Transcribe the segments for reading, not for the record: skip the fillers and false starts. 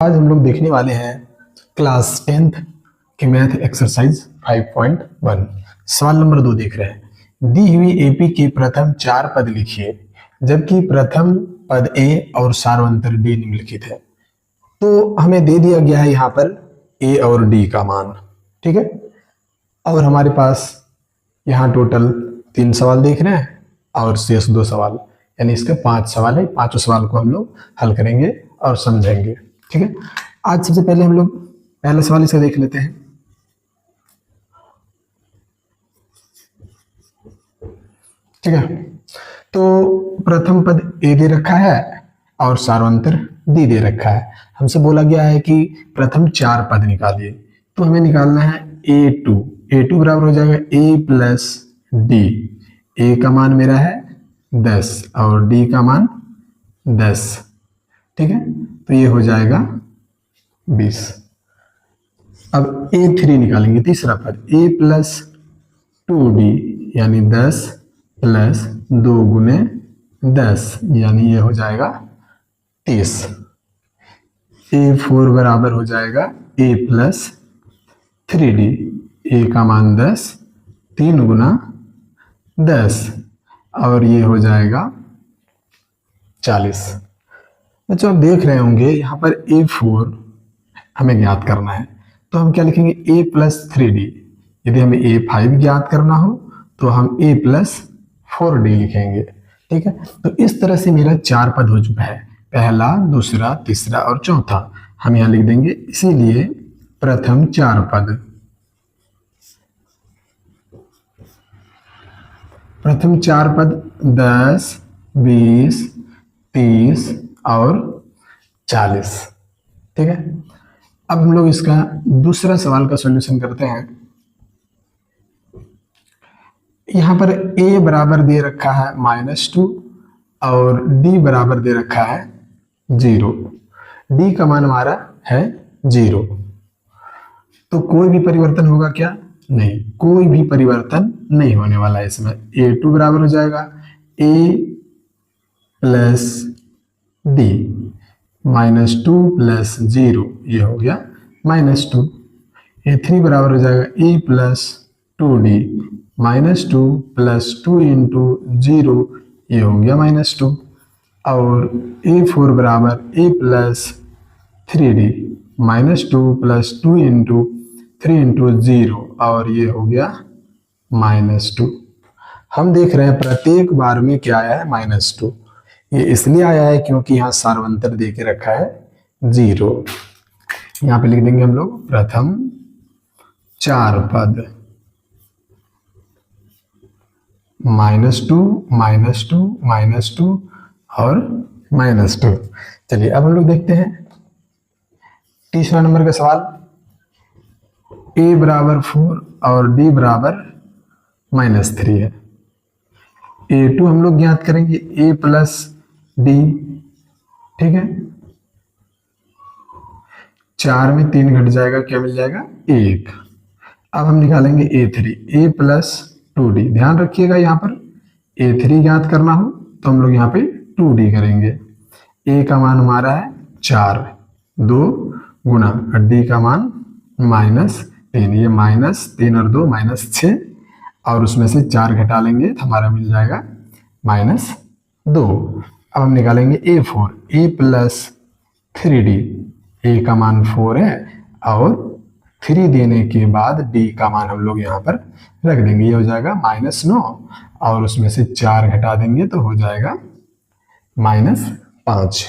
आज हम लोग देखने वाले हैं क्लास 10th की मैथ एक्सरसाइज 5.1। सवाल नंबर 2 देख रहे हैं। दी हुई एपी के प्रथम 4 पद लिखिए जबकि प्रथम पद ए और सार्वंतर डी निम्नलिखित है। तो हमें दे दिया गया है यहाँ पर ए और डी का मान, ठीक है। और हमारे पास यहाँ टोटल 3 सवाल देख रहे हैं और शेष 2 सवाल, यानी इसके 5 सवाल है। 5 सवाल को हम लोग हल करेंगे और समझेंगे, ठीक है। आज सबसे पहले हम लोग पहला सवाल इसका देख लेते हैं। ठीक है, तो प्रथम पद ए दे रखा है और सार्वंतर डी दे रखा है। हमसे बोला गया है कि प्रथम 4 पद निकालिए, तो हमें निकालना है a2। a2 बराबर हो जाएगा a प्लस डी। a का मान मेरा है 10 और d का मान 10, ठीक है। तो ये हो जाएगा 20। अब a3 निकालेंगे, तीसरा पद a प्लस 2d यानी 10 प्लस 2 गुने 10 यानी ये हो जाएगा 30। a4 बराबर हो जाएगा a प्लस 3d। a का मान 10, 3 गुना 10 और ये हो जाएगा 40। बच्चों आप देख रहे होंगे यहाँ पर a4 हमें ज्ञात करना है, तो हम क्या लिखेंगे a प्लस 3d। यदि हमें a5 ज्ञात करना हो तो हम a प्लस 4d लिखेंगे, ठीक है। तो इस तरह से मेरा 4 पद हो चुका है, पहला, दूसरा, तीसरा और चौथा हम यहाँ लिख देंगे। इसीलिए प्रथम 4 पद, प्रथम 4 पद 10, 20, 30 और 40, ठीक है। अब हम लोग इसका दूसरा सवाल का सॉल्यूशन करते हैं। यहां पर a बराबर दे रखा है -2 और d बराबर दे रखा है 0। d का मान हमारा है 0, तो कोई भी परिवर्तन होगा क्या? नहीं, कोई भी परिवर्तन नहीं होने वाला है इसमें। a2 बराबर हो जाएगा a प्लस d, -2 प्लस 0 ये हो गया -2। a3 बराबर हो जाएगा a plus 2d, -2 plus 2 into 0 ये हो गया -2। और a4 बराबर a plus 3d, -2 plus 2 into 3 into 0 और ये हो गया -2। हम देख रहे हैं प्रत्येक बार में क्या आया है -2। ये इसलिए आया है क्योंकि यहाँ सार्वंतर दे के रखा है 0। यहाँ पे लिख देंगे हम लोग प्रथम 4 पद -2, -2, -2 और -2। चलिए अब हम लोग देखते हैं तीसरा नंबर का सवाल। a बराबर 4 और d बराबर -3 है। a2 हम लोग ज्ञात करेंगे a प्लस d, ठीक है। 4 में 3 घट जाएगा, क्या मिल जाएगा 1। अब हम निकालेंगे a3, a प्लस 2d। ध्यान रखिएगा यहाँ पर a3 ज्ञात करना हो तो हम लोग यहाँ पे 2d करेंगे। a का मान हमारा है 4, 2 गुना d का मान -3, ये -3 और 2 -6 और उसमें से 4 घटा लेंगे तो हमारा मिल जाएगा -2। अब हम निकालेंगे a4, a plus 3d। a का मान 4 है और 3 देने के बाद d का मान हम लोग यहाँ पर रख देंगे, ये हो जाएगा -9 और उसमें से 4 घटा देंगे तो हो जाएगा -5।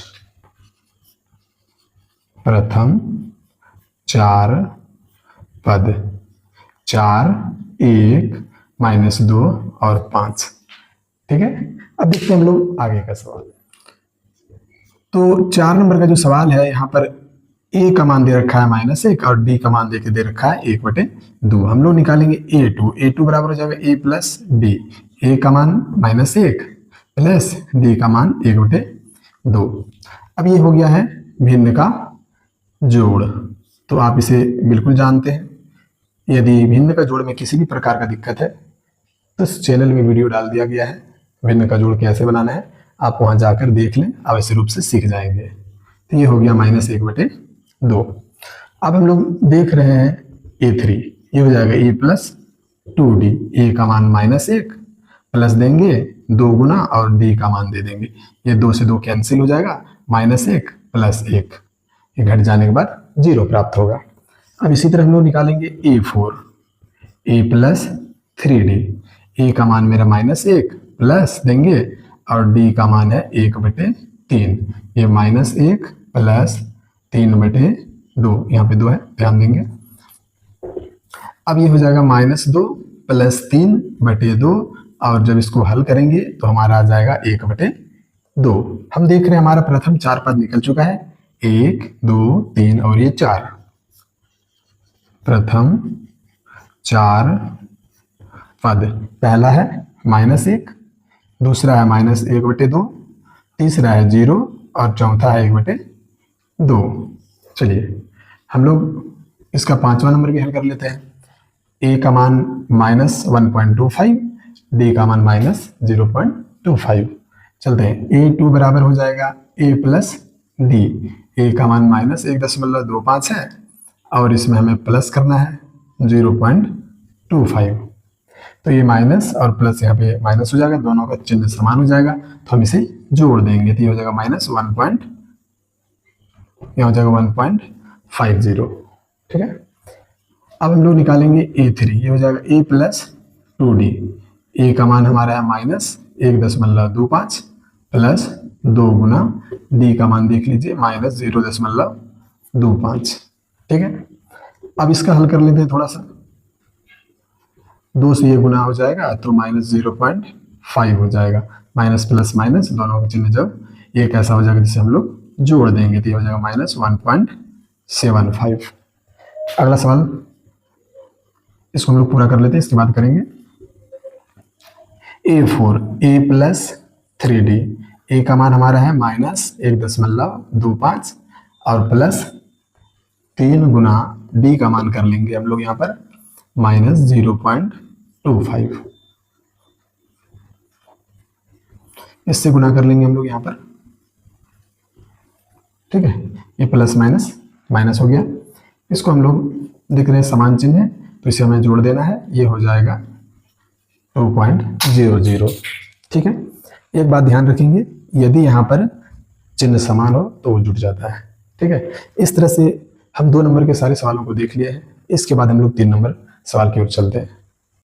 प्रथम 4 पद 4, 1, -2 और 5, ठीक है। अब देखते हैं हम लोग आगे का सवाल। तो 4 नंबर का जो सवाल है, यहाँ पर a का मान दे रखा है -1 और d का मान दे रखा है 1/2। हम लोग निकालेंगे a2, a2 बराबर हो जाएगा a प्लस d। a का मान -1 प्लस d का मान 1/2। अब ये हो गया है भिन्न का जोड़, तो आप इसे बिल्कुल जानते हैं। यदि भिन्न का जोड़ में किसी भी प्रकार का दिक्कत है तो इस चैनल में वीडियो डाल दिया गया है, भिन्न का जोड़ कैसे बनाना है, आप वहां जाकर देख लें, अवश्य रूप से सीख जाएंगे। तो ये हो गया -1/2। 2। अब हम लोग देख रहे हैं A3, ये हो जाएगा A प्लस 2D, A का मान -1 प्लस देंगे 2 गुना और D का मान दे देंगे, ये 2 से 2 कैंसिल हो जाएगा, -1 प्लस 1, ये घट जाने के बाद 0 प्राप्त होगा। अब इसी तरह हम लोग निकालेंगे A4, A plus 3D, A का मान मेरा -1 प्लस देंगे और D का मान है 1/3, ये -1 प्लस 3/2, यहाँ पे 2 है, ध्यान देंगे। अब ये हो जाएगा -2 प्लस 3/2, और जब इसको हल करेंगे तो हमारा आ जाएगा 1/2। हम देख रहे हैं हमारा प्रथम 4 पद निकल चुका है, 1 2 3 और ये 4, प्रथम 4 पद। पहला है -1, दूसरा है -1/2, तीसरा है 0 और चौथा है 1/2। चलिए हम लोग इसका 5वां नंबर भी हल कर लेते हैं। A का मान -1.25, D का मान -0.25। चलते हैं, A2 बराबर हो जाएगा A प्लस D, A का मान -1.25 है और इसमें हमें प्लस करना है 0.25, तो ये माइनस और प्लस यहाँ पे माइनस हो जाएगा, दोनों का चिन्ह समान हो जाएगा, तो हम इसे जोड़ देंगे, तो ये हो जाएगा -1. यहाँ हो जाएगा 1.50। ठीक है। अब हम लोग निकालेंगे A3, ये हो जाएगा A प्लस 2D, A का मान हमारा है -1.25 प्लस 2 गुना D का मान देख लीजिए -0.25। ठीक है। अब इसका हल कर लेते हैं थोड़ा सा, 2 से ये गुना हो जाएगा तो -0.5 हो जाएगा, माइनस प्लस माइनस दोनों का चिन्ह जब ये कैसा हो जाएगा जिसे हम लोग जोड़ देंगे, तो ये हो जाएगा -1.75। अगला सवाल, इसको हम लोग पूरा कर लेते हैं, इसके बाद करेंगे। A4, A plus 3D, A का मान हमारा है -1.25 और प्लस 3 गुना D का मान कर लेंगे हम लोग यहाँ पर -0.25, इससे गुना कर लेंगे हम लोग यहाँ पर। ठीक है, ये प्लस माइनस माइनस हो गया, इसको हम लोग देख रहे हैं समान चिन्ह है तो इसे हमें जोड़ देना है, ये हो जाएगा 2.00। ठीक है। एक बात ध्यान रखेंगे, यदि यहाँ पर चिन्ह समान हो तो वो जुड़ जाता है। ठीक है। इस तरह से हम 2 नंबर के सारे सवालों को देख लिए हैं, इसके बाद हम लोग 3 नंबर सवाल की ओर चलते हैं।